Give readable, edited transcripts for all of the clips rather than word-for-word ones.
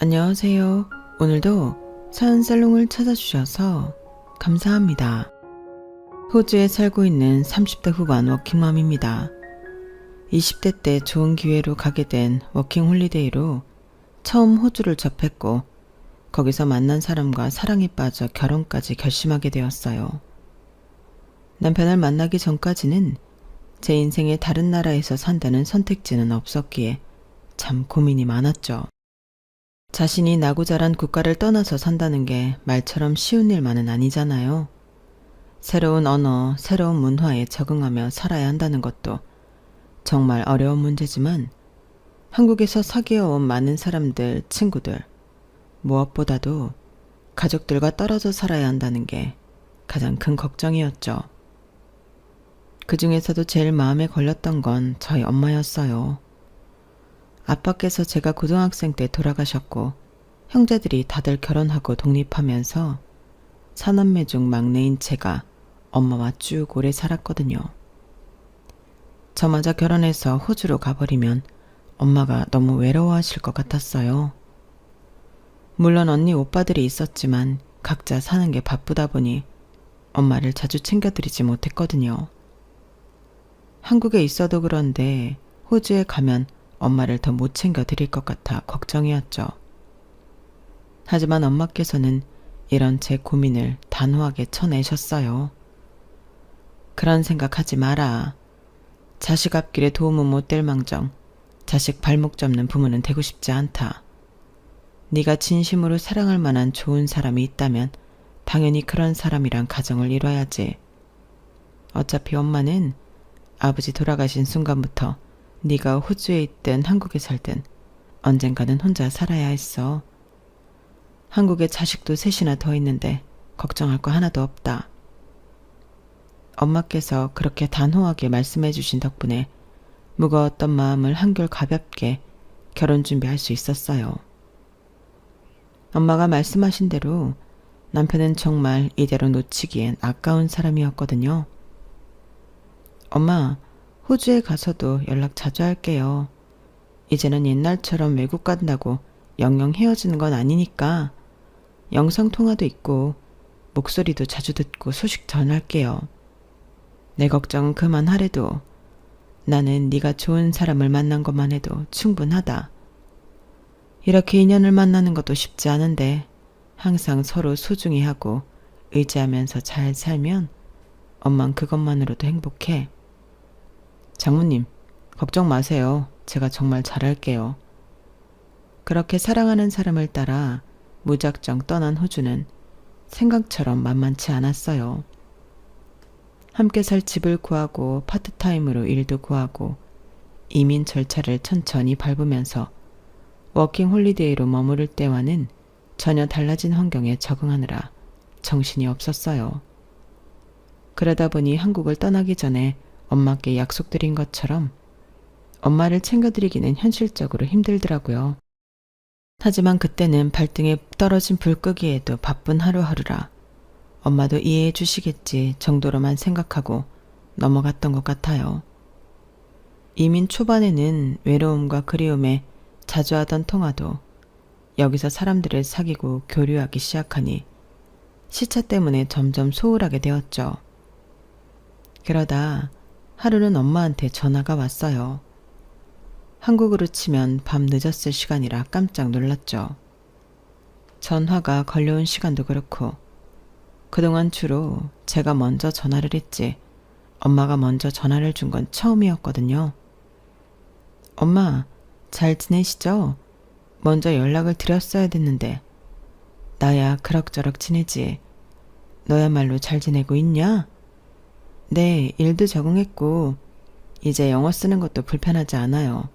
안녕하세요. 오늘도 사연살롱을 찾아주셔서 감사합니다. 호주에 살고 있는 30대 후반 워킹맘입니다. 20대 때 좋은 기회로 가게 된 워킹 홀리데이로 처음 호주를 접했고 거기서 만난 사람과 사랑에 빠져 결혼까지 결심하게 되었어요. 남편을 만나기 전까지는 제 인생에 다른 나라에서 산다는 선택지는 없었기에 참 고민이 많았죠. 자신이 나고 자란 국가를 떠나서 산다는 게 말처럼 쉬운 일만은 아니잖아요. 새로운 언어, 새로운 문화에 적응하며 살아야 한다는 것도 정말 어려운 문제지만 한국에서 사귀어온 많은 사람들, 친구들, 무엇보다도 가족들과 떨어져 살아야 한다는 게 가장 큰 걱정이었죠. 그 중에서도 제일 마음에 걸렸던 건 저희 엄마였어요. 아빠께서 제가 고등학생 때 돌아가셨고 형제들이 다들 결혼하고 독립하면서 사남매 중 막내인 제가 엄마와 쭉 오래 살았거든요. 저마저 결혼해서 호주로 가버리면 엄마가 너무 외로워하실 것 같았어요. 물론 언니 오빠들이 있었지만 각자 사는 게 바쁘다 보니 엄마를 자주 챙겨드리지 못했거든요. 한국에 있어도 그런데 호주에 가면 엄마를 더 못 챙겨드릴 것 같아 걱정이었죠. 하지만 엄마께서는 이런 제 고민을 단호하게 쳐내셨어요. 그런 생각하지 마라. 자식 앞길에 도움은 못 될 망정 자식 발목 잡는 부모는 되고 싶지 않다. 네가 진심으로 사랑할 만한 좋은 사람이 있다면 당연히 그런 사람이랑 가정을 이뤄야지. 어차피 엄마는 아버지 돌아가신 순간부터 네가 호주에 있든 한국에 살든 언젠가는 혼자 살아야 했어. 한국에 자식도 셋이나 더 있는데 걱정할 거 하나도 없다. 엄마께서 그렇게 단호하게 말씀해 주신 덕분에 무거웠던 마음을 한결 가볍게 결혼 준비할 수 있었어요. 엄마가 말씀하신 대로 남편은 정말 이대로 놓치기엔 아까운 사람이었거든요. 엄마, 호주에 가서도 연락 자주 할게요. 이제는 옛날처럼 외국 간다고 영영 헤어지는 건 아니니까 영상통화도 있고 목소리도 자주 듣고 소식 전할게요. 내 걱정은 그만하래도 나는 네가 좋은 사람을 만난 것만 해도 충분하다. 이렇게 인연을 만나는 것도 쉽지 않은데 항상 서로 소중히 하고 의지하면서 잘 살면 엄만 그것만으로도 행복해. 장모님, 걱정 마세요. 제가 정말 잘할게요. 그렇게 사랑하는 사람을 따라 무작정 떠난 호주는 생각처럼 만만치 않았어요. 함께 살 집을 구하고 파트타임으로 일도 구하고 이민 절차를 천천히 밟으면서 워킹 홀리데이로 머무를 때와는 전혀 달라진 환경에 적응하느라 정신이 없었어요. 그러다 보니 한국을 떠나기 전에 엄마께 약속드린 것처럼 엄마를 챙겨드리기는 현실적으로 힘들더라고요. 하지만 그때는 발등에 떨어진 불 끄기에도 바쁜 하루하루라 엄마도 이해해 주시겠지 정도로만 생각하고 넘어갔던 것 같아요. 이민 초반에는 외로움과 그리움에 자주 하던 통화도 여기서 사람들을 사귀고 교류하기 시작하니 시차 때문에 점점 소홀하게 되었죠. 그러다 하루는 엄마한테 전화가 왔어요. 한국으로 치면 밤 늦었을 시간이라 깜짝 놀랐죠. 전화가 걸려온 시간도 그렇고 그동안 주로 제가 먼저 전화를 했지 엄마가 먼저 전화를 준 건 처음이었거든요. 엄마, 잘 지내시죠? 먼저 연락을 드렸어야 됐는데 나야 그럭저럭 지내지. 너야말로 잘 지내고 있냐? 네, 일도 적응했고 이제 영어 쓰는 것도 불편하지 않아요.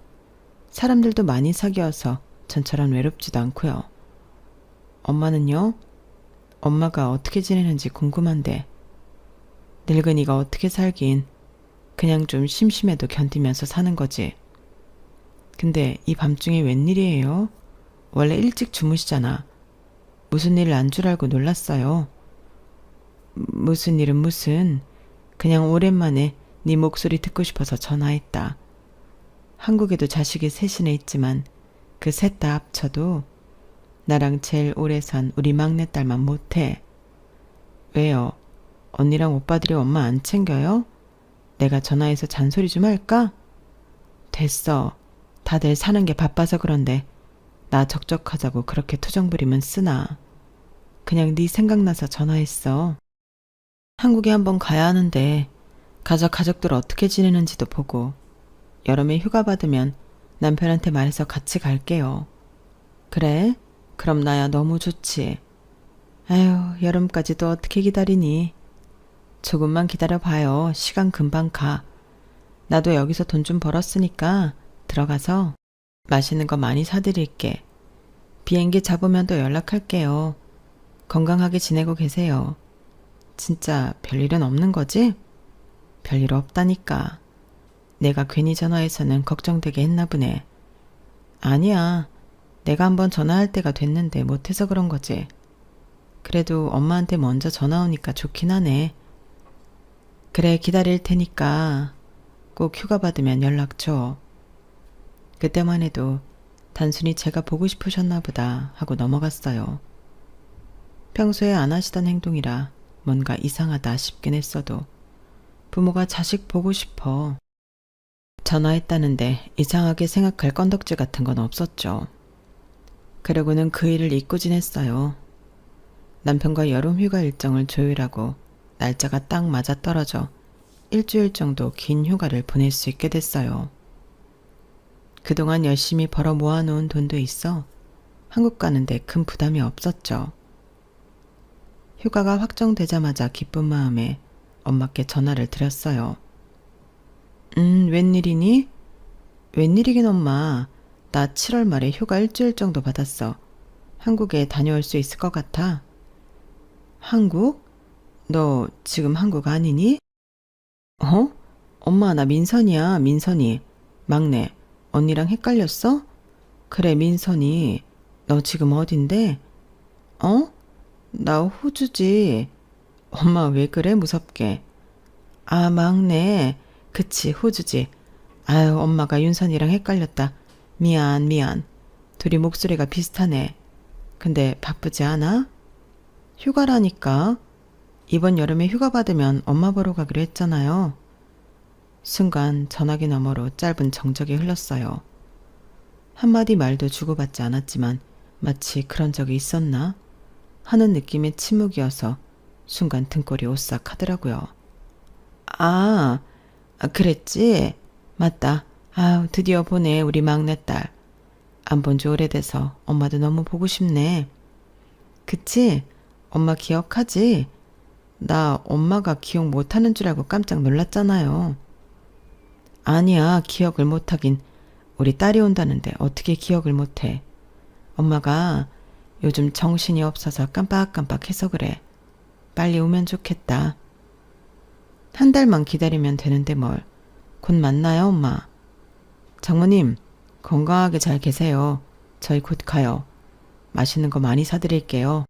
사람들도 많이 사귀어서 전처럼 외롭지도 않고요. 엄마는요? 엄마가 어떻게 지내는지 궁금한데 늙은이가 어떻게 살긴 그냥 좀 심심해도 견디면서 사는 거지. 근데 이 밤중에 웬일이에요? 원래 일찍 주무시잖아. 무슨 일 난 줄 알고 놀랐어요. 무슨 일은 무슨. 그냥 오랜만에 네 목소리 듣고 싶어서 전화했다. 한국에도 자식이 셋이나 있지만 그 셋 다 합쳐도 나랑 제일 오래 산 우리 막내딸만 못해. 왜요? 언니랑 오빠들이 엄마 안 챙겨요? 내가 전화해서 잔소리 좀 할까? 됐어. 다들 사는 게 바빠서 그런데 나 적적하자고 그렇게 투정 부리면 쓰나. 그냥 네 생각나서 전화했어. 한국에 한번 가야 하는데 가족들 어떻게 지내는지도 보고 여름에 휴가 받으면 남편한테 말해서 같이 갈게요. 그래? 그럼 나야 너무 좋지. 아휴, 여름까지 또 어떻게 기다리니? 조금만 기다려봐요. 시간 금방 가. 나도 여기서 돈 좀 벌었으니까 들어가서 맛있는 거 많이 사드릴게. 비행기 잡으면 또 연락할게요. 건강하게 지내고 계세요. 진짜 별일은 없는 거지? 별일 없다니까. 내가 괜히 전화해서는 걱정되게 했나 보네. 아니야. 내가 한번 전화할 때가 됐는데 못해서 그런 거지. 그래도 엄마한테 먼저 전화 오니까 좋긴 하네. 그래, 기다릴 테니까 꼭 휴가 받으면 연락 줘. 그때만 해도 단순히 제가 보고 싶으셨나 보다 하고 넘어갔어요. 평소에 안 하시던 행동이라 뭔가 이상하다 싶긴 했어도 부모가 자식 보고 싶어 전화했다는데 이상하게 생각할 건덕지 같은 건 없었죠. 그러고는 그 일을 잊고 지냈어요. 남편과 여름 휴가 일정을 조율하고 날짜가 딱 맞아떨어져 일주일 정도 긴 휴가를 보낼 수 있게 됐어요. 그동안 열심히 벌어 모아놓은 돈도 있어 한국 가는데 큰 부담이 없었죠. 휴가가 확정되자마자 기쁜 마음에 엄마께 전화를 드렸어요. 웬일이니? 웬일이긴 엄마. 나 7월 말에 휴가 일주일 정도 받았어. 한국에 다녀올 수 있을 것 같아. 한국? 너 지금 한국 아니니? 어? 엄마, 나 민선이야, 민선이. 막내. 언니랑 헷갈렸어? 그래, 민선이. 너 지금 어딘데? 어? 나 호주지. 엄마 왜 그래, 무섭게. 아, 막내. 그치, 호주지. 아유, 엄마가 윤선이랑 헷갈렸다. 미안. 둘이 목소리가 비슷하네. 근데 바쁘지 않아? 휴가라니까. 이번 여름에 휴가 받으면 엄마 보러 가기로 했잖아요. 순간 전화기 너머로 짧은 정적이 흘렀어요. 한마디 말도 주고받지 않았지만 마치 그런 적이 있었나 하는 느낌의 침묵이어서 순간 등골이 오싹하더라고요. 아, 그랬지? 맞다. 아우, 드디어 보네, 우리 막내딸. 안 본 지 오래돼서 엄마도 너무 보고 싶네. 그치? 엄마 기억하지? 나 엄마가 기억 못하는 줄 알고 깜짝 놀랐잖아요. 아니야, 기억을 못하긴. 우리 딸이 온다는데 어떻게 기억을 못해. 엄마가 요즘 정신이 없어서 깜빡깜빡해서 그래. 빨리 오면 좋겠다. 한 달만 기다리면 되는데 뭘. 곧 만나요, 엄마. 장모님, 건강하게 잘 계세요. 저희 곧 가요. 맛있는 거 많이 사드릴게요.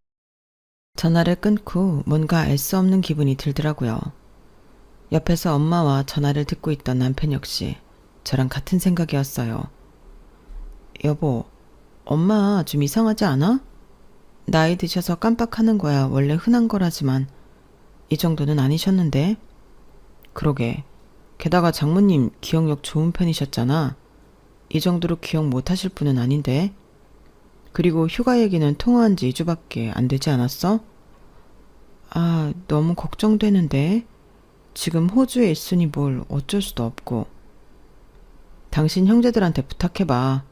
전화를 끊고 뭔가 알 수 없는 기분이 들더라고요. 옆에서 엄마와 전화를 듣고 있던 남편 역시 저랑 같은 생각이었어요. 여보, 엄마 좀 이상하지 않아? 나이 드셔서 깜빡하는 거야 원래 흔한 거라지만 이 정도는 아니셨는데? 그러게. 게다가 장모님 기억력 좋은 편이셨잖아. 이 정도로 기억 못하실 분은 아닌데. 그리고 휴가 얘기는 통화한 지 2주밖에 안 되지 않았어? 아, 너무 걱정되는데. 지금 호주에 있으니 뭘 어쩔 수도 없고. 당신 형제들한테 부탁해봐.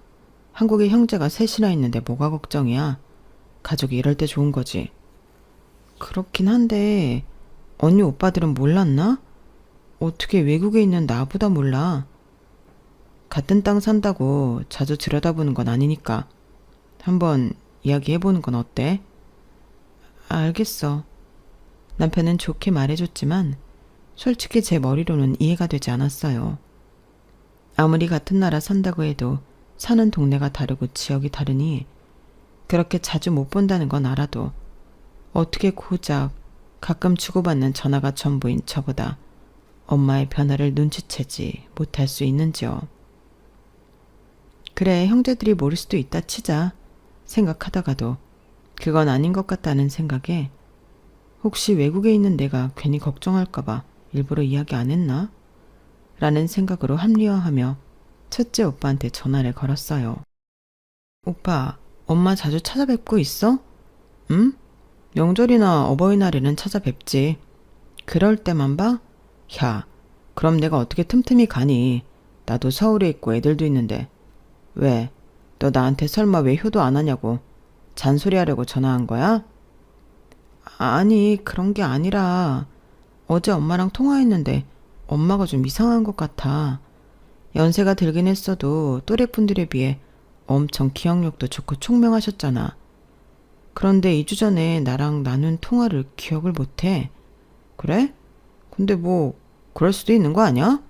한국에 형제가 셋이나 있는데 뭐가 걱정이야. 가족이 이럴 때 좋은 거지. 그렇긴 한데 언니 오빠들은 몰랐나? 어떻게 외국에 있는 나보다 몰라. 같은 땅 산다고 자주 들여다보는 건 아니니까 한번 이야기해보는 건 어때? 알겠어. 남편은 좋게 말해줬지만 솔직히 제 머리로는 이해가 되지 않았어요. 아무리 같은 나라 산다고 해도 사는 동네가 다르고 지역이 다르니 그렇게 자주 못 본다는 건 알아도 어떻게 고작 가끔 주고받는 전화가 전부인 저보다 엄마의 변화를 눈치채지 못할 수 있는지요. 그래, 형제들이 모를 수도 있다 치자. 생각하다가도 그건 아닌 것 같다는 생각에 혹시 외국에 있는 내가 괜히 걱정할까봐 일부러 이야기 안 했나? 라는 생각으로 합리화하며 첫째 오빠한테 전화를 걸었어요. 오빠, 엄마 자주 찾아뵙고 있어? 응? 명절이나 어버이날에는 찾아뵙지. 그럴 때만 봐? 야, 그럼 내가 어떻게 틈틈이 가니? 나도 서울에 있고 애들도 있는데. 왜? 너 나한테 설마 왜 효도 안 하냐고 잔소리하려고 전화한 거야? 아니, 그런 게 아니라 어제 엄마랑 통화했는데 엄마가 좀 이상한 것 같아. 연세가 들긴 했어도 또래분들에 비해 엄청 기억력도 좋고 총명하셨잖아. 그런데 2주 전에 나랑 나눈 통화를 기억을 못해. 그래? 근데 뭐 그럴 수도 있는 거 아니야?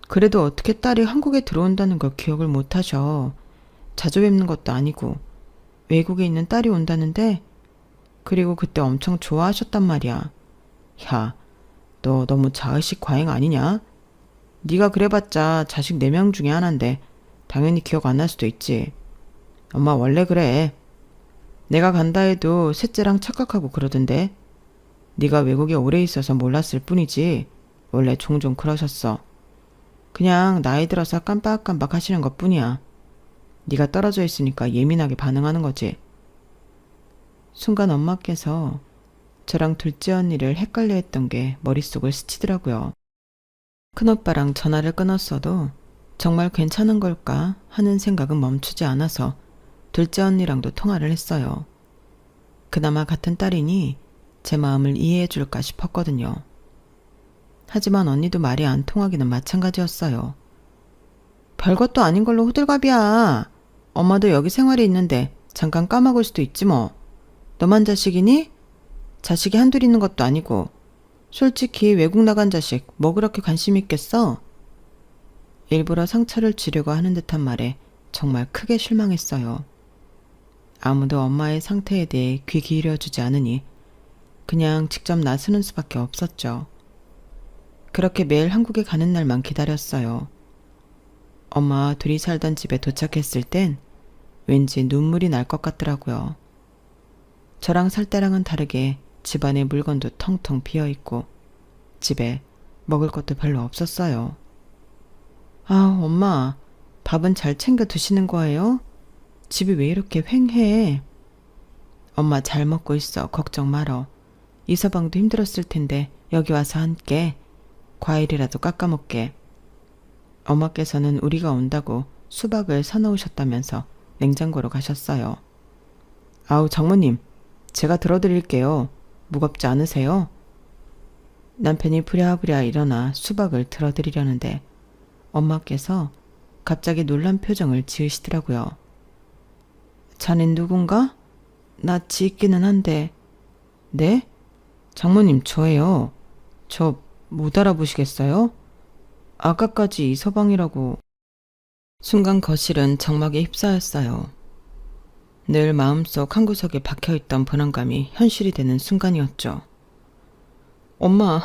그래도 어떻게 딸이 한국에 들어온다는 걸 기억을 못하셔. 자주 뵙는 것도 아니고 외국에 있는 딸이 온다는데 그리고 그때 엄청 좋아하셨단 말이야. 야, 너 너무 자의식 과잉 아니냐? 네가 그래봤자 자식 4명 중에 하나인데 당연히 기억 안 날 수도 있지. 엄마 원래 그래. 내가 간다 해도 셋째랑 착각하고 그러던데. 네가 외국에 오래 있어서 몰랐을 뿐이지 원래 종종 그러셨어. 그냥 나이 들어서 깜빡깜빡 하시는 것뿐이야. 네가 떨어져 있으니까 예민하게 반응하는 거지. 순간 엄마께서 저랑 둘째 언니를 헷갈려 했던 게 머릿속을 스치더라고요. 큰오빠랑 전화를 끊었어도 정말 괜찮은 걸까 하는 생각은 멈추지 않아서 둘째 언니랑도 통화를 했어요. 그나마 같은 딸이니 제 마음을 이해해 줄까 싶었거든요. 하지만 언니도 말이 안 통하기는 마찬가지였어요. 별것도 아닌 걸로 호들갑이야. 엄마도 여기 생활이 있는데 잠깐 까먹을 수도 있지 뭐. 너만 자식이니? 자식이 한둘 있는 것도 아니고 솔직히 외국 나간 자식 뭐 그렇게 관심 있겠어? 일부러 상처를 주려고 하는 듯한 말에 정말 크게 실망했어요. 아무도 엄마의 상태에 대해 귀 기울여주지 않으니 그냥 직접 나서는 수밖에 없었죠. 그렇게 매일 한국에 가는 날만 기다렸어요. 엄마와 둘이 살던 집에 도착했을 땐 왠지 눈물이 날 것 같더라고요. 저랑 살 때랑은 다르게 집안의 물건도 텅텅 비어있고 집에 먹을 것도 별로 없었어요. 아, 엄마, 밥은 잘 챙겨 드시는 거예요? 집이 왜 이렇게 휑해? 엄마 잘 먹고 있어. 걱정 말어. 이서방도 힘들었을 텐데 여기 와서 함께 과일이라도 깎아 먹게. 엄마께서는 우리가 온다고 수박을 사놓으셨다면서 냉장고로 가셨어요. 아우, 장모님, 제가 들어드릴게요. 무겁지 않으세요? 남편이 부랴부랴 일어나 수박을 들어드리려는데 엄마께서 갑자기 놀란 표정을 지으시더라고요. 자넨 누군가? 나 지있기는 한데. 네? 장모님, 저예요. 저 못 알아보시겠어요? 아까까지 이서방이라고. 순간 거실은 정막에 휩싸였어요. 늘 마음속 한구석에 박혀있던 불안감이 현실이 되는 순간이었죠. 엄마,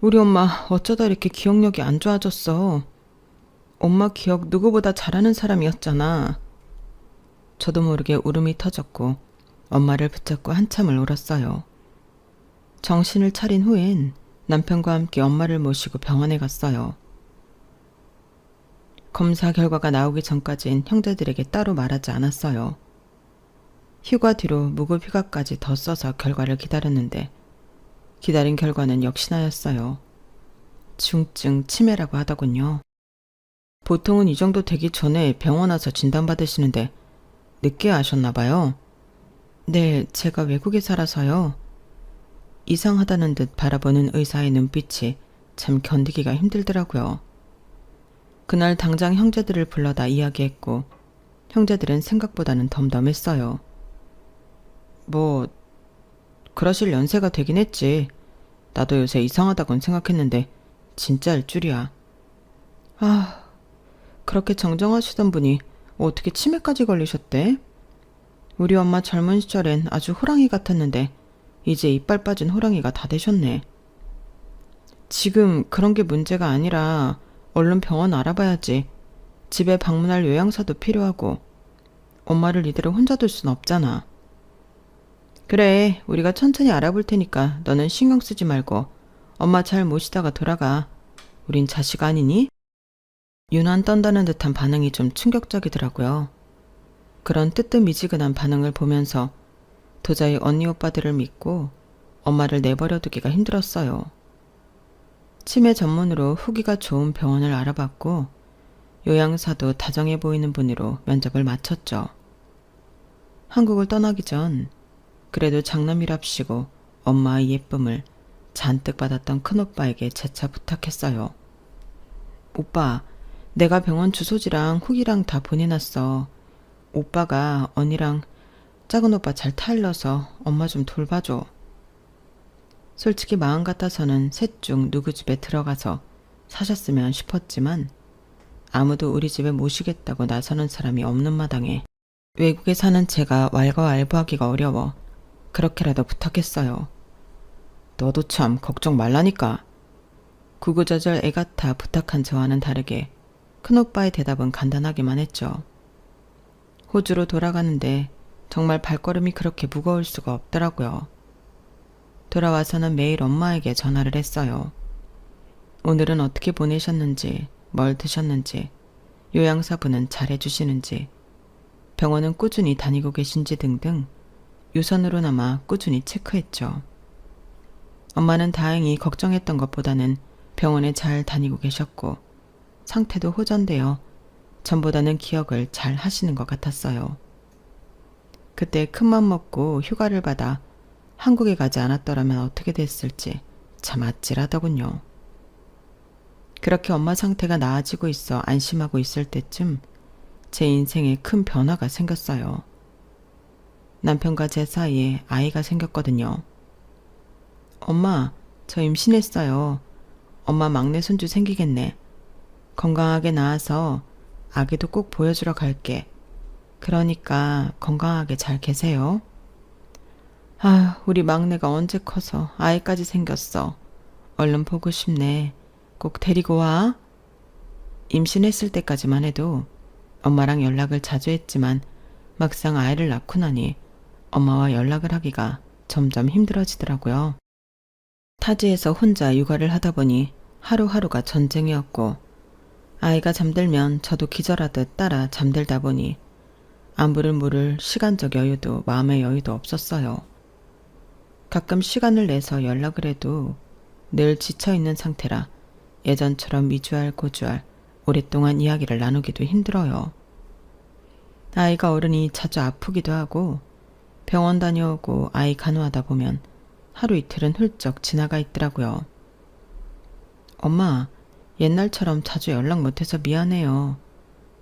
우리 엄마 어쩌다 이렇게 기억력이 안 좋아졌어. 엄마 기억 누구보다 잘하는 사람이었잖아. 저도 모르게 울음이 터졌고 엄마를 붙잡고 한참을 울었어요. 정신을 차린 후엔 남편과 함께 엄마를 모시고 병원에 갔어요. 검사 결과가 나오기 전까진 형제들에게 따로 말하지 않았어요. 휴가 뒤로 무급 휴가까지 더 써서 결과를 기다렸는데 기다린 결과는 역시나였어요. 중증 치매라고 하더군요. 보통은 이 정도 되기 전에 병원 와서 진단받으시는데 늦게 아셨나 봐요. 네, 제가 외국에 살아서요. 이상하다는 듯 바라보는 의사의 눈빛이 참 견디기가 힘들더라고요. 그날 당장 형제들을 불러다 이야기했고 형제들은 생각보다는 덤덤했어요. 뭐 그러실 연세가 되긴 했지. 나도 요새 이상하다곤 생각했는데 진짜일 줄이야. 아, 그렇게 정정하시던 분이 어떻게 치매까지 걸리셨대? 우리 엄마 젊은 시절엔 아주 호랑이 같았는데 이제 이빨 빠진 호랑이가 다 되셨네. 지금 그런 게 문제가 아니라 얼른 병원 알아봐야지. 집에 방문할 요양사도 필요하고. 엄마를 이대로 혼자 둘 순 없잖아. 그래, 우리가 천천히 알아볼 테니까 너는 신경 쓰지 말고 엄마 잘 모시다가 돌아가. 우린 자식 아니니? 유난 떤다는 듯한 반응이 좀 충격적이더라고요. 그런 뜨뜻미지근한 반응을 보면서 도저히 언니 오빠들을 믿고 엄마를 내버려 두기가 힘들었어요. 치매 전문으로 후기가 좋은 병원을 알아봤고 요양사도 다정해 보이는 분으로 면접을 마쳤죠. 한국을 떠나기 전 그래도 장남이랍시고 엄마의 예쁨을 잔뜩 받았던 큰오빠에게 재차 부탁했어요. 오빠, 내가 병원 주소지랑 후기랑 다 보내놨어. 오빠가 언니랑 작은 오빠 잘 타일러서 엄마 좀 돌봐줘. 솔직히 마음 같아서는 셋 중 누구 집에 들어가서 사셨으면 싶었지만 아무도 우리 집에 모시겠다고 나서는 사람이 없는 마당에 외국에 사는 제가 왈가왈부하기가 어려워 그렇게라도 부탁했어요. 너도 참 걱정 말라니까. 구구절절 애같아 부탁한 저와는 다르게 큰오빠의 대답은 간단하기만 했죠. 호주로 돌아가는데 정말 발걸음이 그렇게 무거울 수가 없더라고요. 돌아와서는 매일 엄마에게 전화를 했어요. 오늘은 어떻게 보내셨는지, 뭘 드셨는지, 요양사분은 잘해주시는지, 병원은 꾸준히 다니고 계신지 등등 유선으로나마 꾸준히 체크했죠. 엄마는 다행히 걱정했던 것보다는 병원에 잘 다니고 계셨고 상태도 호전되어 전보다는 기억을 잘 하시는 것 같았어요. 그때 큰맘 먹고 휴가를 받아 한국에 가지 않았더라면 어떻게 됐을지 참 아찔하더군요. 그렇게 엄마 상태가 나아지고 있어 안심하고 있을 때쯤 제 인생에 큰 변화가 생겼어요. 남편과 제 사이에 아이가 생겼거든요. 엄마, 저 임신했어요. 엄마 막내 손주 생기겠네. 건강하게 낳아서 아기도 꼭 보여주러 갈게. 그러니까 건강하게 잘 계세요. 아휴, 우리 막내가 언제 커서 아이까지 생겼어. 얼른 보고 싶네. 꼭 데리고 와. 임신했을 때까지만 해도 엄마랑 연락을 자주 했지만 막상 아이를 낳고 나니 엄마와 연락을 하기가 점점 힘들어지더라고요. 타지에서 혼자 육아를 하다 보니 하루하루가 전쟁이었고 아이가 잠들면 저도 기절하듯 따라 잠들다 보니 안부를 물을 시간적 여유도 마음의 여유도 없었어요. 가끔 시간을 내서 연락을 해도 늘 지쳐있는 상태라 예전처럼 미주알 고주알 오랫동안 이야기를 나누기도 힘들어요. 아이가 어른이 자주 아프기도 하고 병원 다녀오고 아이 간호하다 보면 하루 이틀은 훌쩍 지나가 있더라고요. 엄마, 옛날처럼 자주 연락 못해서 미안해요.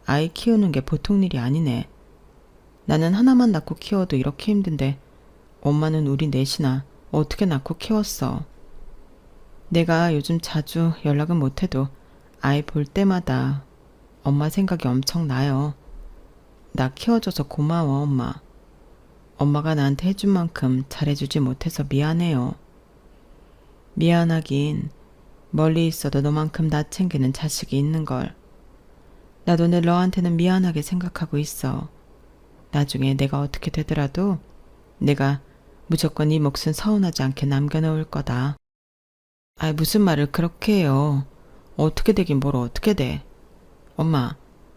아이 키우는 게 보통 일이 아니네. 나는 하나만 낳고 키워도 이렇게 힘든데 엄마는 우리 넷이나 어떻게 낳고 키웠어. 내가 요즘 자주 연락은 못해도 아이 볼 때마다 엄마 생각이 엄청 나요. 나 키워줘서 고마워, 엄마. 엄마가 나한테 해준 만큼 잘해주지 못해서 미안해요. 미안하긴 멀리 있어도 너만큼 나 챙기는 자식이 있는걸. 나도 늘 너한테는 미안하게 생각하고 있어. 나중에 내가 어떻게 되더라도 내가 무조건 네 몫은 서운하지 않게 남겨놓을 거다. 아이, 무슨 말을 그렇게 해요. 어떻게 되긴 뭘 어떻게 돼. 엄마,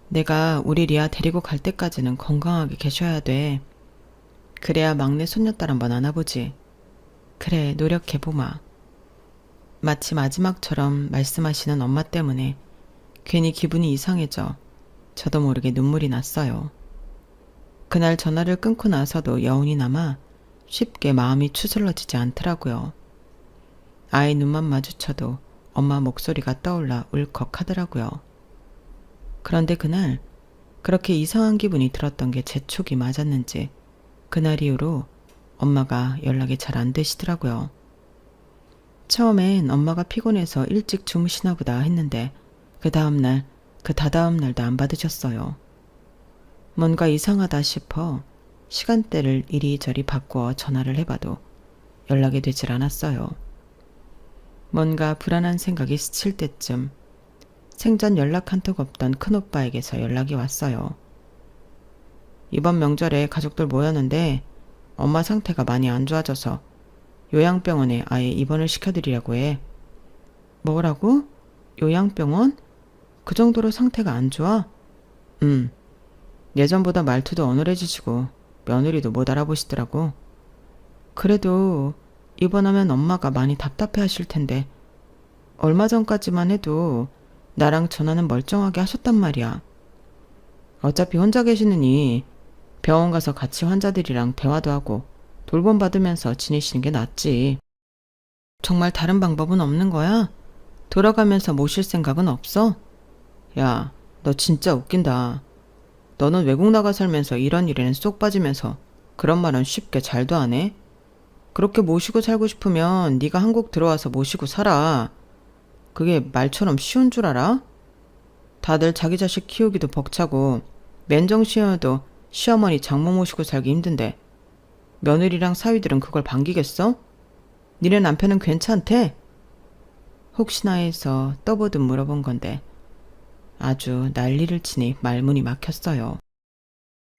내가 우리 리아 데리고 갈 때까지는 건강하게 계셔야 돼. 그래야 막내 손녀딸 한번 안아보지. 그래, 노력해보마. 마치 마지막처럼 말씀하시는 엄마 때문에 괜히 기분이 이상해져 저도 모르게 눈물이 났어요. 그날 전화를 끊고 나서도 여운이 남아 쉽게 마음이 추스러지지 않더라고요. 아이 눈만 마주쳐도 엄마 목소리가 떠올라 울컥하더라고요. 그런데 그날 그렇게 이상한 기분이 들었던 게 제 촉이 맞았는지 그날 이후로 엄마가 연락이 잘 안 되시더라고요. 처음엔 엄마가 피곤해서 일찍 주무시나 보다 했는데 그 다음날, 그 다다음날도 안 받으셨어요. 뭔가 이상하다 싶어 시간대를 이리저리 바꾸어 전화를 해봐도 연락이 되질 않았어요. 뭔가 불안한 생각이 스칠 때쯤 생전 연락 한 톡 없던 큰오빠에게서 연락이 왔어요. 이번 명절에 가족들 모였는데 엄마 상태가 많이 안 좋아져서 요양병원에 아예 입원을 시켜드리려고 해. 뭐라고? 요양병원? 그 정도로 상태가 안 좋아? 예전보다 말투도 어눌해지시고 며느리도 못 알아보시더라고. 그래도 입원하면 엄마가 많이 답답해 하실 텐데 얼마 전까지만 해도 나랑 전화는 멀쩡하게 하셨단 말이야. 어차피 혼자 계시느니 병원 가서 같이 환자들이랑 대화도 하고 돌봄 받으면서 지내시는 게 낫지. 정말 다른 방법은 없는 거야? 돌아가면서 모실 생각은 없어? 야, 너 진짜 웃긴다. 너는 외국 나가 살면서 이런 일에는 쏙 빠지면서 그런 말은 쉽게 잘도 안 해? 그렇게 모시고 살고 싶으면 네가 한국 들어와서 모시고 살아. 그게 말처럼 쉬운 줄 알아? 다들 자기 자식 키우기도 벅차고 맨정신이어도 시어머니 장모 모시고 살기 힘든데 며느리랑 사위들은 그걸 반기겠어? 니네 남편은 괜찮대? 혹시나 해서 떠보듯 물어본 건데 아주 난리를 치니 말문이 막혔어요.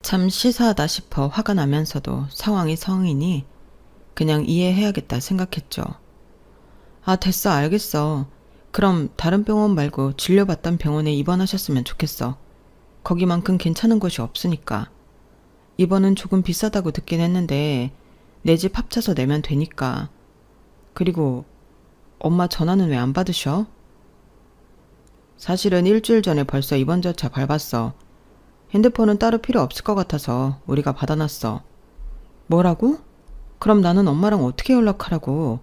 참 시사하다 싶어 화가 나면서도 상황이 성이니 그냥 이해해야겠다 생각했죠. 아, 됐어, 알겠어. 그럼 다른 병원 말고 진료받던 병원에 입원하셨으면 좋겠어. 거기만큼 괜찮은 곳이 없으니까. 입원은 조금 비싸다고 듣긴 했는데 내 집 합쳐서 내면 되니까. 그리고 엄마 전화는 왜 안 받으셔? 사실은 일주일 전에 벌써 입원 절차 밟았어. 핸드폰은 따로 필요 없을 것 같아서 우리가 받아놨어. 뭐라고? 그럼 나는 엄마랑 어떻게 연락하라고?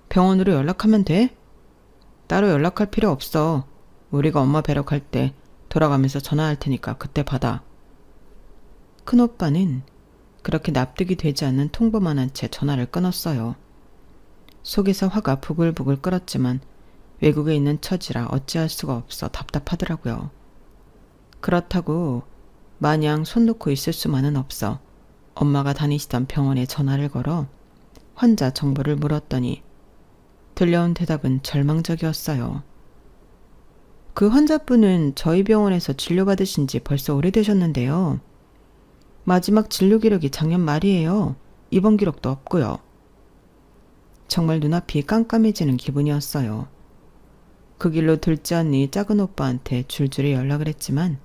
병원으로 연락하면 돼? 따로 연락할 필요 없어. 우리가 엄마 뵈러 갈 때 돌아가면서 전화할 테니까 그때 받아. 큰오빠는 그렇게 납득이 되지 않는 통보만 한 채 전화를 끊었어요. 속에서 화가 부글부글 끓었지만 외국에 있는 처지라 어찌할 수가 없어 답답하더라고요. 그렇다고 마냥 손 놓고 있을 수만은 없어 엄마가 다니시던 병원에 전화를 걸어 환자 정보를 물었더니 들려온 대답은 절망적이었어요. 그 환자분은 저희 병원에서 진료받으신 지 벌써 오래되셨는데요. 마지막 진료 기록이 작년 말이에요. 입원 기록도 없고요. 정말 눈앞이 깜깜해지는 기분이었어요. 그 길로 들지 않니 작은 오빠한테 줄줄이 연락을 했지만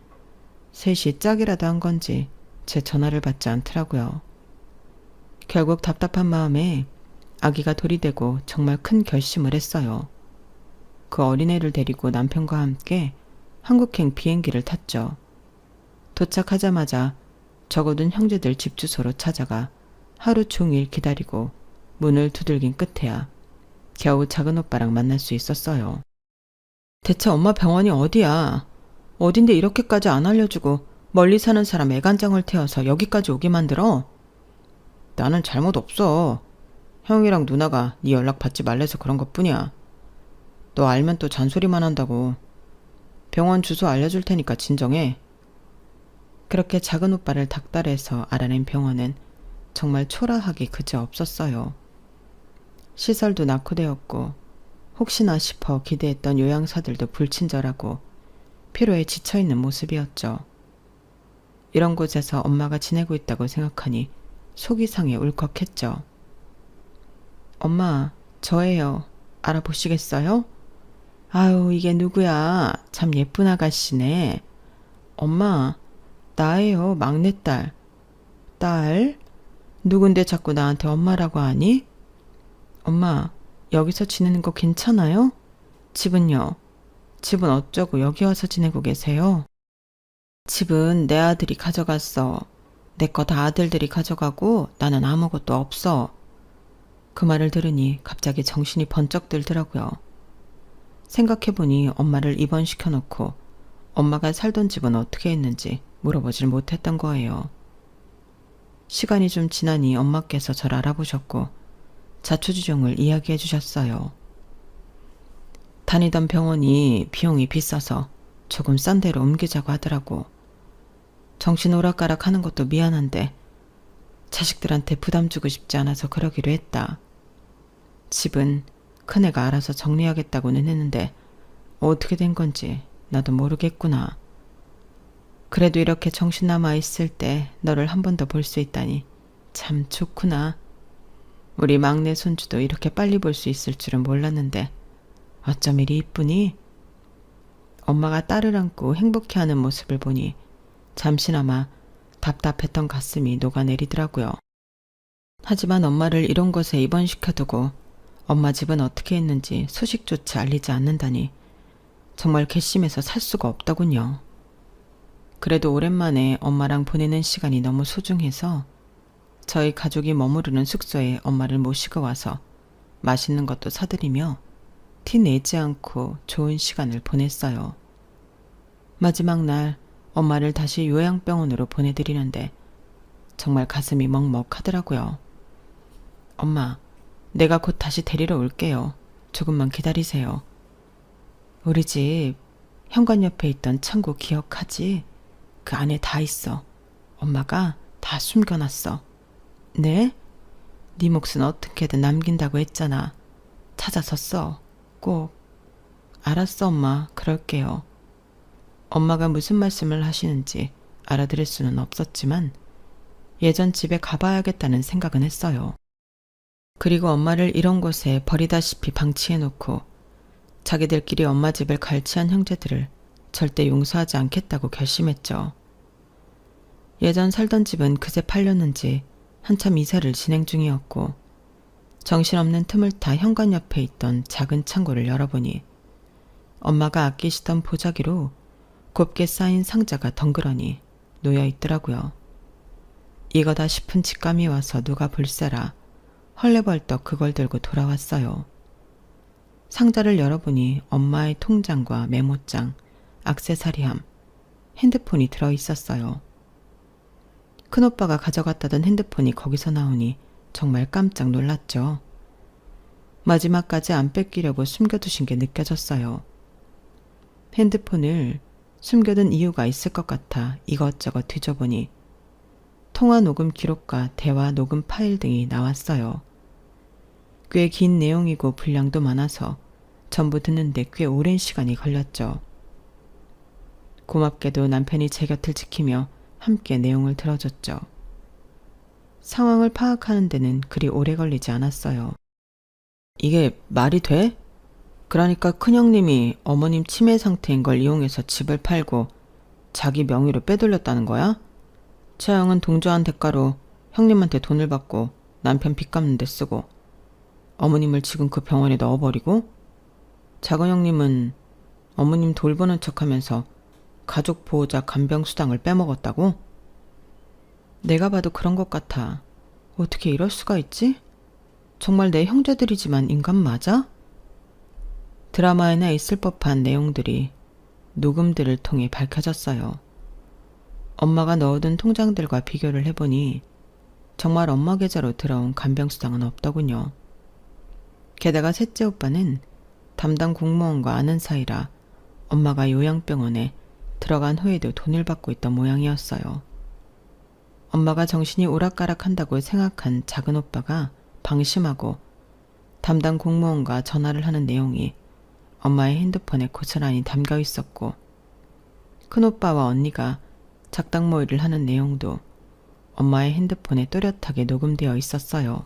셋이 짝이라도 한 건지 제 전화를 받지 않더라고요. 결국 답답한 마음에 아기가 돌이 되고 정말 큰 결심을 했어요. 그 어린애를 데리고 남편과 함께 한국행 비행기를 탔죠. 도착하자마자 적어둔 형제들 집 주소로 찾아가 하루 종일 기다리고 문을 두들긴 끝에야 겨우 작은 오빠랑 만날 수 있었어요. 대체 엄마 병원이 어디야? 어딘데 이렇게까지 안 알려주고 멀리 사는 사람 애간장을 태워서 여기까지 오게 만들어? 나는 잘못 없어. 형이랑 누나가 네 연락 받지 말래서 그런 것뿐이야. 너 알면 또 잔소리만 한다고. 병원 주소 알려줄 테니까 진정해. 그렇게 작은 오빠를 닥달해서 알아낸 병원은 정말 초라하기 그저 없었어요. 시설도 낙후되었고 혹시나 싶어 기대했던 요양사들도 불친절하고 피로에 지쳐있는 모습이었죠. 이런 곳에서 엄마가 지내고 있다고 생각하니 속이 상해 울컥했죠. 엄마, 저예요. 알아보시겠어요? 아유, 이게 누구야? 참 예쁜 아가씨네. 엄마, 나예요, 막내딸. 딸? 누군데 자꾸 나한테 엄마라고 하니? 엄마, 여기서 지내는 거 괜찮아요? 집은요? 집은 어쩌고 여기 와서 지내고 계세요? 집은 내 아들이 가져갔어. 내 거 다 아들들이 가져가고 나는 아무것도 없어. 그 말을 들으니 갑자기 정신이 번쩍 들더라고요. 생각해보니 엄마를 입원시켜놓고 엄마가 살던 집은 어떻게 했는지 물어보질 못했던 거예요. 시간이 좀 지나니 엄마께서 저를 알아보셨고 자초지종을 이야기해 주셨어요. 다니던 병원이 비용이 비싸서 조금 싼 데로 옮기자고 하더라고. 정신 오락가락 하는 것도 미안한데 자식들한테 부담 주고 싶지 않아서 그러기로 했다. 집은 큰애가 알아서 정리하겠다고는 했는데 어떻게 된 건지 나도 모르겠구나. 그래도 이렇게 정신 남아 있을 때 너를 한 번 더 볼 수 있다니 참 좋구나. 우리 막내 손주도 이렇게 빨리 볼 수 있을 줄은 몰랐는데 어쩜 이리 이쁘니? 엄마가 딸을 안고 행복해하는 모습을 보니 잠시나마 답답했던 가슴이 녹아내리더라고요. 하지만 엄마를 이런 곳에 입원시켜두고 엄마 집은 어떻게 했는지 소식조차 알리지 않는다니 정말 괘씸해서 살 수가 없더군요. 그래도 오랜만에 엄마랑 보내는 시간이 너무 소중해서 저희 가족이 머무르는 숙소에 엄마를 모시고 와서 맛있는 것도 사드리며 티 내지 않고 좋은 시간을 보냈어요. 마지막 날 엄마를 다시 요양병원으로 보내드리는데 정말 가슴이 먹먹하더라고요. 엄마, 내가 곧 다시 데리러 올게요. 조금만 기다리세요. 우리 집 현관 옆에 있던 창고 기억하지? 그 안에 다 있어. 엄마가 다 숨겨놨어. 네? 네 몫은 어떻게든 남긴다고 했잖아. 찾아서 써. 꼭. 알았어, 엄마. 그럴게요. 엄마가 무슨 말씀을 하시는지 알아들을 수는 없었지만 예전 집에 가봐야겠다는 생각은 했어요. 그리고 엄마를 이런 곳에 버리다시피 방치해놓고 자기들끼리 엄마 집을 갈취한 형제들을 절대 용서하지 않겠다고 결심했죠. 예전 살던 집은 그새 팔렸는지 한참 이사를 진행 중이었고 정신없는 틈을 타 현관 옆에 있던 작은 창고를 열어보니 엄마가 아끼시던 보자기로 곱게 쌓인 상자가 덩그러니 놓여 있더라고요. 이거다 싶은 직감이 와서 누가 볼세라 헐레벌떡 그걸 들고 돌아왔어요. 상자를 열어보니 엄마의 통장과 메모장, 액세서리함, 핸드폰이 들어있었어요. 큰오빠가 가져갔다던 핸드폰이 거기서 나오니 정말 깜짝 놀랐죠. 마지막까지 안 뺏기려고 숨겨두신 게 느껴졌어요. 핸드폰을 숨겨둔 이유가 있을 것 같아 이것저것 뒤져보니 통화 녹음 기록과 대화 녹음 파일 등이 나왔어요. 꽤 긴 내용이고 분량도 많아서 전부 듣는데 꽤 오랜 시간이 걸렸죠. 고맙게도 남편이 제 곁을 지키며 함께 내용을 들어줬죠. 상황을 파악하는 데는 그리 오래 걸리지 않았어요. 이게 말이 돼? 그러니까 큰형님이 어머님 치매 상태인 걸 이용해서 집을 팔고 자기 명의로 빼돌렸다는 거야? 최영은 동조한 대가로 형님한테 돈을 받고 남편 빚 갚는 데 쓰고 어머님을 지금 그 병원에 넣어버리고 작은 형님은 어머님 돌보는 척하면서 가족 보호자 간병수당을 빼먹었다고? 내가 봐도 그런 것 같아. 어떻게 이럴 수가 있지? 정말 내 형제들이지만 인간 맞아? 드라마에나 있을 법한 내용들이 녹음들을 통해 밝혀졌어요. 엄마가 넣어둔 통장들과 비교를 해보니 정말 엄마 계좌로 들어온 간병수당은 없더군요. 게다가 셋째 오빠는 담당 공무원과 아는 사이라 엄마가 요양병원에 들어간 후에도 돈을 받고 있던 모양이었어요. 엄마가 정신이 오락가락한다고 생각한 작은 오빠가 방심하고 담당 공무원과 전화를 하는 내용이 엄마의 핸드폰에 고스란히 담겨 있었고 큰오빠와 언니가 작당 모의를 하는 내용도 엄마의 핸드폰에 또렷하게 녹음되어 있었어요.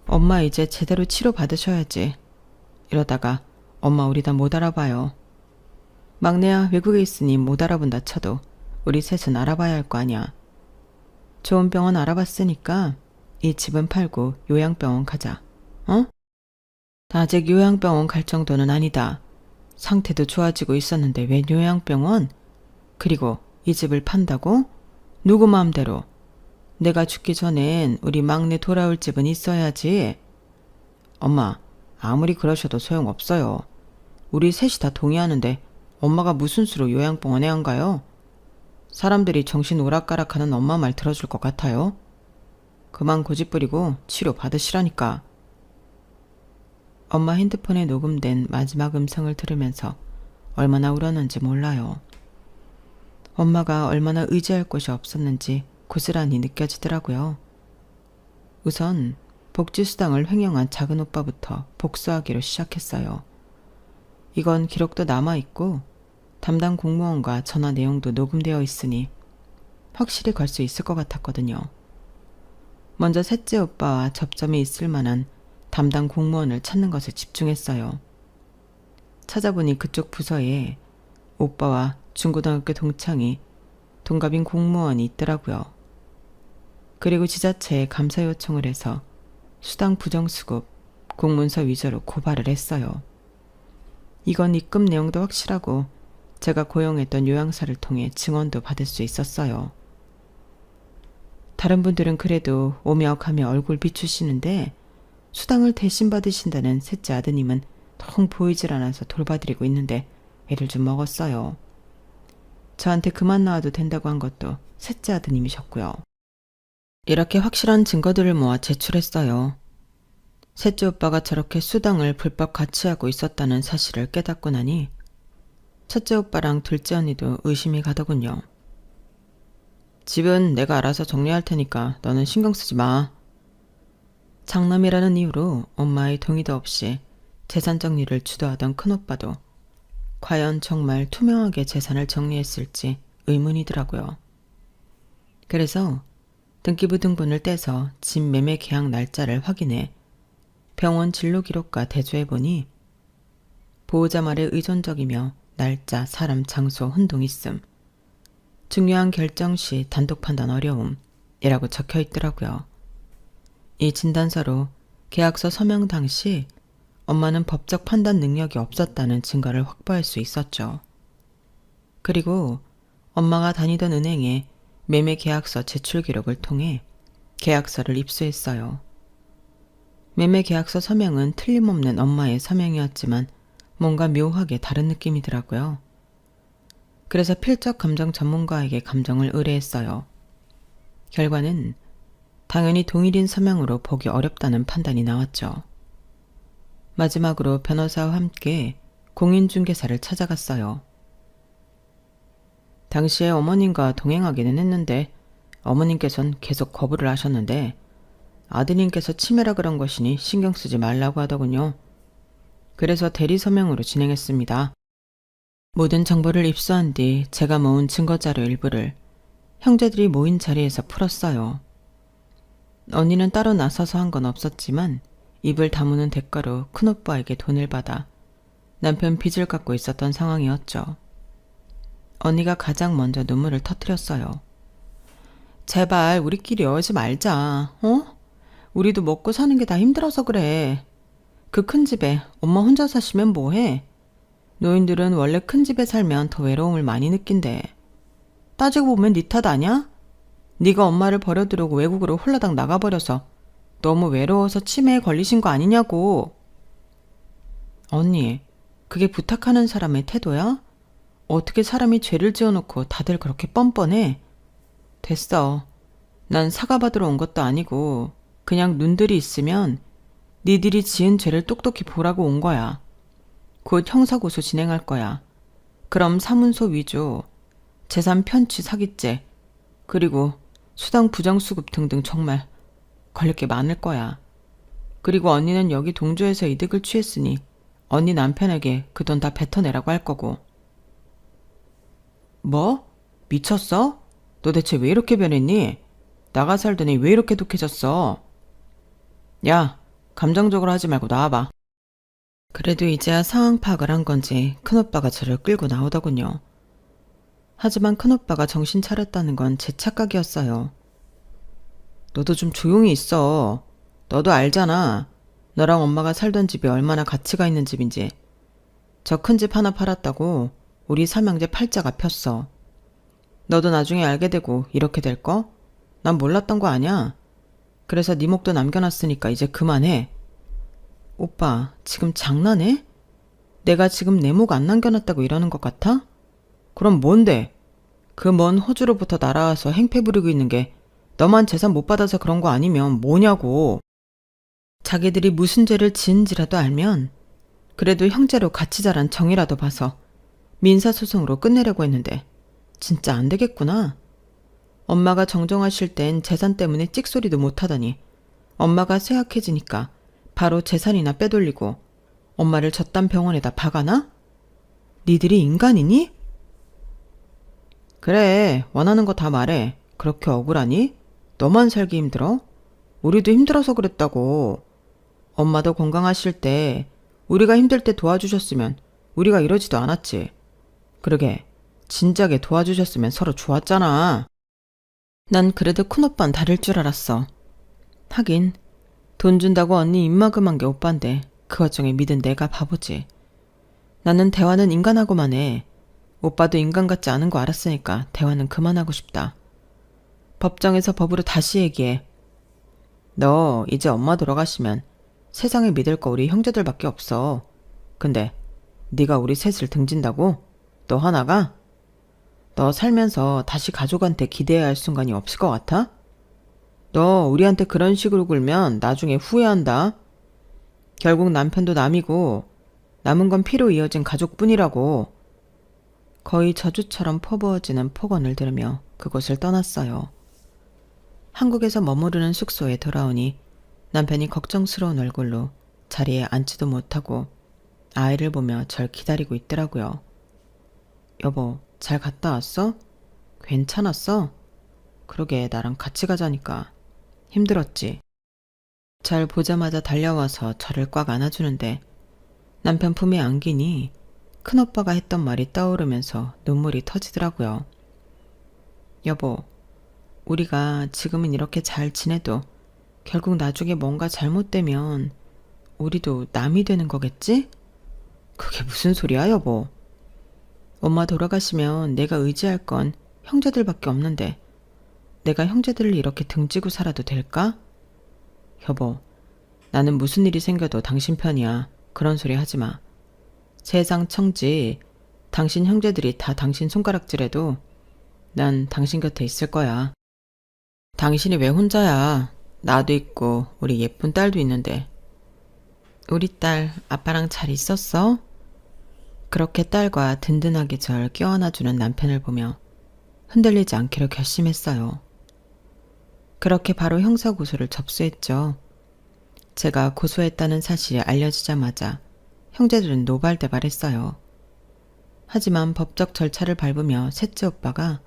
엄마 이제 제대로 치료받으셔야지. 이러다가 엄마 우리 다 못 알아봐요. 막내야 외국에 있으니 못 알아본다 쳐도 우리 셋은 알아봐야 할 거 아니야. 좋은 병원 알아봤으니까 이 집은 팔고 요양병원 가자. 어? 아직 요양병원 갈 정도는 아니다. 상태도 좋아지고 있었는데 왜 요양병원? 그리고 이 집을 판다고? 누구 마음대로? 내가 죽기 전엔 우리 막내 돌아올 집은 있어야지. 엄마, 아무리 그러셔도 소용없어요. 우리 셋이 다 동의하는데 엄마가 무슨 수로 요양병원에 안 가요? 사람들이 정신 오락가락하는 엄마 말 들어줄 것 같아요? 그만 고집부리고 치료 받으시라니까. 엄마 핸드폰에 녹음된 마지막 음성을 들으면서 얼마나 울었는지 몰라요. 엄마가 얼마나 의지할 곳이 없었는지 고스란히 느껴지더라고요. 우선 복지수당을 횡령한 작은 오빠부터 복수하기로 시작했어요. 이건 기록도 남아있고 담당 공무원과 전화 내용도 녹음되어 있으니 확실히 걸 수 있을 것 같았거든요. 먼저 셋째 오빠와 접점이 있을 만한 담당 공무원을 찾는 것에 집중했어요. 찾아보니 그쪽 부서에 오빠와 중고등학교 동창이 동갑인 공무원이 있더라고요. 그리고 지자체에 감사 요청을 해서 수당 부정수급, 공문서 위조로 고발을 했어요. 이건 입금 내용도 확실하고 제가 고용했던 요양사를 통해 증언도 받을 수 있었어요. 다른 분들은 그래도 오며가며 얼굴 비추시는데 수당을 대신 받으신다는 셋째 아드님은 통 보이질 않아서 돌봐드리고 있는데 애를 좀 먹었어요. 저한테 그만 나와도 된다고 한 것도 셋째 아드님이셨고요. 이렇게 확실한 증거들을 모아 제출했어요. 셋째 오빠가 저렇게 수당을 불법 가치하고 있었다는 사실을 깨닫고 나니 첫째 오빠랑 둘째 언니도 의심이 가더군요. 집은 내가 알아서 정리할 테니까 너는 신경 쓰지 마. 장남이라는 이유로 엄마의 동의도 없이 재산 정리를 주도하던 큰오빠도 과연 정말 투명하게 재산을 정리했을지 의문이더라고요. 그래서 등기부 등본을 떼서 집 매매 계약 날짜를 확인해 병원 진료 기록과 대조해보니 보호자 말에 의존적이며 날짜, 사람, 장소, 혼동 있음, 중요한 결정 시 단독 판단 어려움이라고 적혀 있더라고요. 이 진단서로 계약서 서명 당시 엄마는 법적 판단 능력이 없었다는 증거를 확보할 수 있었죠. 그리고 엄마가 다니던 은행에 매매 계약서 제출 기록을 통해 계약서를 입수했어요. 매매 계약서 서명은 틀림없는 엄마의 서명이었지만 뭔가 묘하게 다른 느낌이더라고요. 그래서 필적 감정 전문가에게 감정을 의뢰했어요. 결과는 당연히 동일인 서명으로 보기 어렵다는 판단이 나왔죠. 마지막으로 변호사와 함께 공인중개사를 찾아갔어요. 당시에 어머님과 동행하기는 했는데 어머님께선 계속 거부를 하셨는데 아드님께서 치매라 그런 것이니 신경 쓰지 말라고 하더군요. 그래서 대리 서명으로 진행했습니다. 모든 정보를 입수한 뒤 제가 모은 증거자료 일부를 형제들이 모인 자리에서 풀었어요. 언니는 따로 나서서 한 건 없었지만 입을 다무는 대가로 큰오빠에게 돈을 받아 남편 빚을 갚고 있었던 상황이었죠. 언니가 가장 먼저 눈물을 터뜨렸어요. 제발 우리끼리 이러지 말자. 우리도 먹고 사는 게 다 힘들어서 그래. 그 큰 집에 엄마 혼자 사시면 뭐해? 노인들은 원래 큰 집에 살면 더 외로움을 많이 느낀대. 따지고 보면 네 탓 아냐? 네가 엄마를 버려두려고 외국으로 홀라당 나가버려서 너무 외로워서 치매에 걸리신 거 아니냐고. 언니, 그게 부탁하는 사람의 태도야? 어떻게 사람이 죄를 지어놓고 다들 그렇게 뻔뻔해? 됐어. 난 사과받으러 온 것도 아니고 그냥 눈들이 있으면 니들이 지은 죄를 똑똑히 보라고 온 거야. 곧 형사고소 진행할 거야. 그럼 사문서 위조, 재산 편취 사기죄, 그리고 수당 부정수급 등등 정말 걸릴 게 많을 거야. 그리고 언니는 여기 동조해서 이득을 취했으니 언니 남편에게 그 돈 다 뱉어내라고 할 거고. 뭐? 미쳤어? 너 대체 왜 이렇게 변했니? 나가 살더니 왜 이렇게 독해졌어? 야, 감정적으로 하지 말고 나와봐. 그래도 이제야 상황 파악을 한 건지 큰오빠가 저를 끌고 나오더군요. 하지만 큰오빠가 정신 차렸다는 건 제 착각이었어요. 너도 좀 조용히 있어. 너도 알잖아. 너랑 엄마가 살던 집이 얼마나 가치가 있는 집인지. 저 큰 집 하나 팔았다고 우리 삼형제 팔자가 폈어. 너도 나중에 알게 되고 이렇게 될 거? 난 몰랐던 거 아냐? 그래서 네 목도 남겨놨으니까 이제 그만해. 오빠, 지금 장난해? 내가 지금 내 목 안 남겨놨다고 이러는 것 같아? 그럼 뭔데? 그 먼 호주로부터 날아와서 행패 부리고 있는 게 너만 재산 못 받아서 그런 거 아니면 뭐냐고. 자기들이 무슨 죄를 지은지라도 알면 그래도 형제로 같이 자란 정이라도 봐서 민사소송으로 끝내려고 했는데 진짜 안 되겠구나. 엄마가 정정하실 땐 재산 때문에 찍소리도 못하더니 엄마가 쇠약해지니까 바로 재산이나 빼돌리고 엄마를 저딴 병원에다 박아놔? 니들이 인간이니? 그래, 원하는 거 다 말해. 그렇게 억울하니? 너만 살기 힘들어? 우리도 힘들어서 그랬다고. 엄마도 건강하실 때 우리가 힘들 때 도와주셨으면 우리가 이러지도 않았지. 그러게, 진작에 도와주셨으면 서로 좋았잖아. 난 그래도 큰오빠는 다를 줄 알았어. 하긴 돈 준다고 언니 입막음한 게 오빠인데 그 와중에 믿은 내가 바보지. 나는 대화는 인간하고만 해. 오빠도 인간 같지 않은 거 알았으니까 대화는 그만하고 싶다. 법정에서 법으로 다시 얘기해. 너 이제 엄마 돌아가시면 세상에 믿을 거 우리 형제들밖에 없어. 근데 네가 우리 셋을 등진다고? 너 하나가? 너 살면서 다시 가족한테 기대해야 할 순간이 없을 것 같아? 너 우리한테 그런 식으로 굴면 나중에 후회한다. 결국 남편도 남이고 남은 건 피로 이어진 가족뿐이라고. 거의 저주처럼 퍼부어지는 폭언을 들으며 그곳을 떠났어요. 한국에서 머무르는 숙소에 돌아오니 남편이 걱정스러운 얼굴로 자리에 앉지도 못하고 아이를 보며 절 기다리고 있더라고요. 여보, 잘 갔다 왔어? 괜찮았어? 그러게 나랑 같이 가자니까. 힘들었지? 잘 보자마자 달려와서 저를 꽉 안아주는데 남편 품에 안기니 큰오빠가 했던 말이 떠오르면서 눈물이 터지더라고요. 여보, 우리가 지금은 이렇게 잘 지내도 결국 나중에 뭔가 잘못되면 우리도 남이 되는 거겠지? 그게 무슨 소리야, 여보. 엄마 돌아가시면 내가 의지할 건 형제들밖에 없는데 내가 형제들을 이렇게 등지고 살아도 될까? 여보, 나는 무슨 일이 생겨도 당신 편이야. 그런 소리 하지 마. 세상 청지, 당신 형제들이 다 당신 손가락질해도 난 당신 곁에 있을 거야. 당신이 왜 혼자야? 나도 있고 우리 예쁜 딸도 있는데. 우리 딸 아빠랑 잘 있었어? 그렇게 딸과 든든하게 절 껴안아주는 남편을 보며 흔들리지 않기로 결심했어요. 그렇게 바로 형사고소를 접수했죠. 제가 고소했다는 사실이 알려지자마자 형제들은 노발대발했어요. 하지만 법적 절차를 밟으며 셋째 오빠가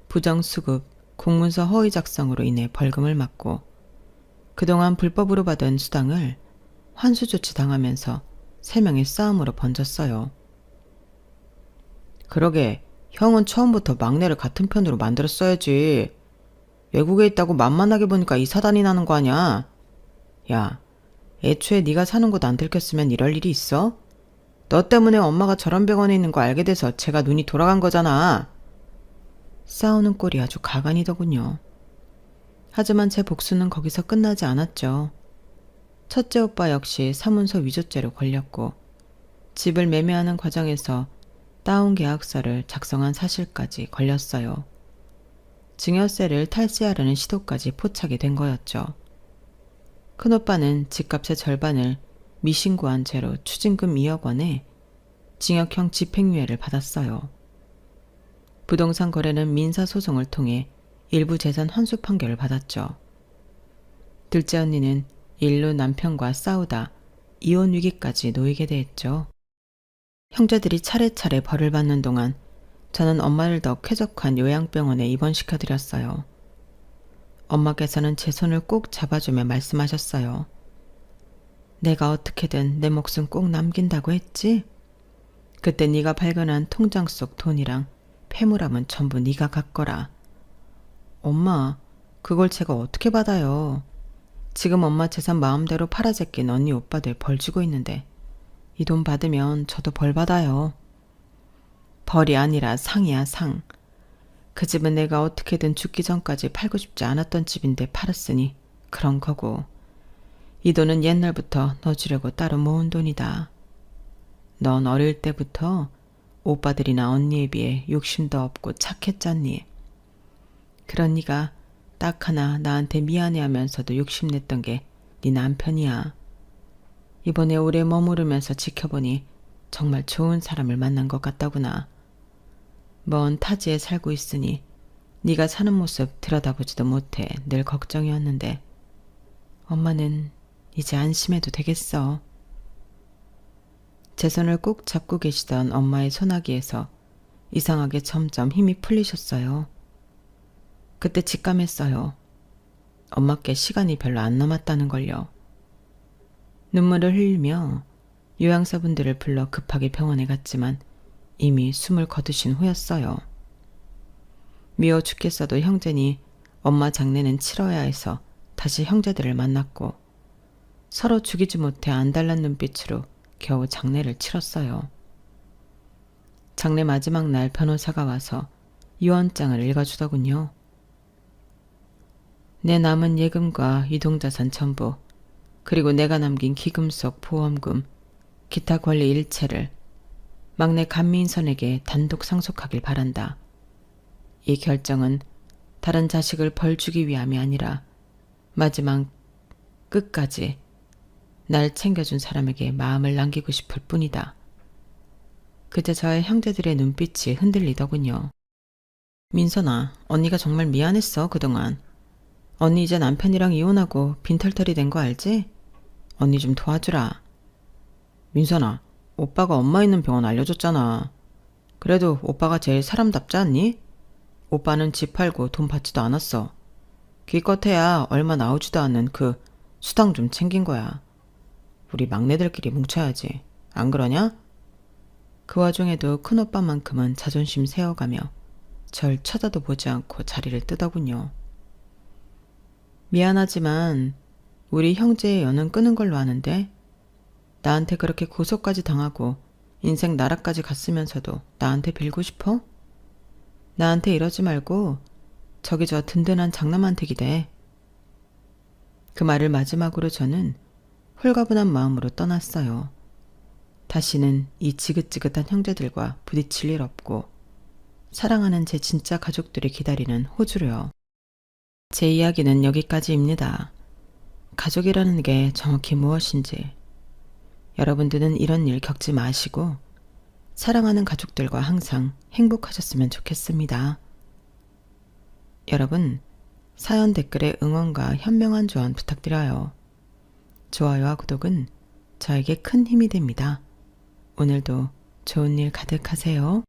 부정수급, 공문서 허위 작성으로 인해 벌금을 맞고 그동안 불법으로 받은 수당을 환수 조치당하면서 3명의 싸움으로 번졌어요. 그러게 형은 처음부터 막내를 같은 편으로 만들었어야지. 외국에 있다고 만만하게 보니까 이 사단이 나는 거 아냐? 야, 애초에 네가 사는 곳 안 들켰으면 이럴 일이 있어? 너 때문에 엄마가 저런 병원에 있는 거 알게 돼서 제가 눈이 돌아간 거잖아. 싸우는 꼴이 아주 가관이더군요. 하지만 제 복수는 거기서 끝나지 않았죠. 첫째 오빠 역시 사문서 위조죄로 걸렸고 집을 매매하는 과정에서 다운 계약서를 작성한 사실까지 걸렸어요. 증여세를 탈세하려는 시도까지 포착이 된 거였죠. 큰오빠는 집값의 절반을 미신고한 채로 추징금 2억 원에 징역형 집행유예를 받았어요. 부동산 거래는 민사소송을 통해 일부 재산 환수 판결을 받았죠. 둘째 언니는 일로 남편과 싸우다 이혼 위기까지 놓이게 됐죠. 형제들이 차례차례 벌을 받는 동안 저는 엄마를 더 쾌적한 요양병원에 입원시켜드렸어요. 엄마께서는 제 손을 꼭 잡아주며 말씀하셨어요. 내가 어떻게든 내 목숨 꼭 남긴다고 했지? 그때 네가 발견한 통장 속 돈이랑 폐물함은 전부 네가 갖거라. 엄마, 그걸 제가 어떻게 받아요? 지금 엄마 재산 마음대로 팔아제낀 언니 오빠들 벌 주고 있는데 이 돈 받으면 저도 벌 받아요. 벌이 아니라 상이야, 상. 그 집은 내가 어떻게든 죽기 전까지 팔고 싶지 않았던 집인데 팔았으니 그런 거고 이 돈은 옛날부터 너 주려고 따로 모은 돈이다. 넌 어릴 때부터 오빠들이나 언니에 비해 욕심도 없고 착했잖니. 그런 네가 딱 하나 나한테 미안해하면서도 욕심냈던 게 네 남편이야. 이번에 오래 머무르면서 지켜보니 정말 좋은 사람을 만난 것 같다구나. 먼 타지에 살고 있으니 네가 사는 모습 들여다보지도 못해 늘 걱정이었는데 엄마는 이제 안심해도 되겠어. 제 손을 꼭 잡고 계시던 엄마의 소나기에서 이상하게 점점 힘이 풀리셨어요. 그때 직감했어요. 엄마께 시간이 별로 안 남았다는 걸요. 눈물을 흘리며 요양사분들을 불러 급하게 병원에 갔지만 이미 숨을 거두신 후였어요. 미워 죽겠어도 형제니 엄마 장례는 치러야 해서 다시 형제들을 만났고 서로 죽이지 못해 안달난 눈빛으로 겨우 장례를 치렀어요. 장례 마지막 날 변호사가 와서 유언장을 읽어주더군요. 내 남은 예금과 유동자산 전부 그리고 내가 남긴 기금속 보험금, 기타 권리 일체를 막내 간미인선에게 단독 상속하길 바란다. 이 결정은 다른 자식을 벌 주기 위함이 아니라 마지막 끝까지 날 챙겨준 사람에게 마음을 남기고 싶을 뿐이다. 그제 저의 형제들의 눈빛이 흔들리더군요. 민선아, 언니가 정말 미안했어, 그동안. 언니 이제 남편이랑 이혼하고 빈털털이 된 거 알지? 언니 좀 도와주라. 민선아, 오빠가 엄마 있는 병원 알려줬잖아. 그래도 오빠가 제일 사람답지 않니? 오빠는 집 팔고 돈 받지도 않았어. 기껏해야 얼마 나오지도 않는 그 수당 좀 챙긴 거야. 우리 막내들끼리 뭉쳐야지. 안 그러냐? 그 와중에도 큰오빠만큼은 자존심 세워가며 절 쳐다도 보지 않고 자리를 뜨더군요. 미안하지만 우리 형제의 연은 끊은 걸로 아는데 나한테 그렇게 고소까지 당하고 인생 나락까지 갔으면서도 나한테 빌고 싶어? 나한테 이러지 말고 저기 저 든든한 장남한테 기대. 그 말을 마지막으로 저는 홀가분한 마음으로 떠났어요. 다시는 이 지긋지긋한 형제들과 부딪힐 일 없고 사랑하는 제 진짜 가족들이 기다리는 호주로요. 제 이야기는 여기까지입니다. 가족이라는 게 정확히 무엇인지 여러분들은 이런 일 겪지 마시고 사랑하는 가족들과 항상 행복하셨으면 좋겠습니다. 여러분, 사연 댓글에 응원과 현명한 조언 부탁드려요. 좋아요와 구독은 저에게 큰 힘이 됩니다. 오늘도 좋은 일 가득하세요.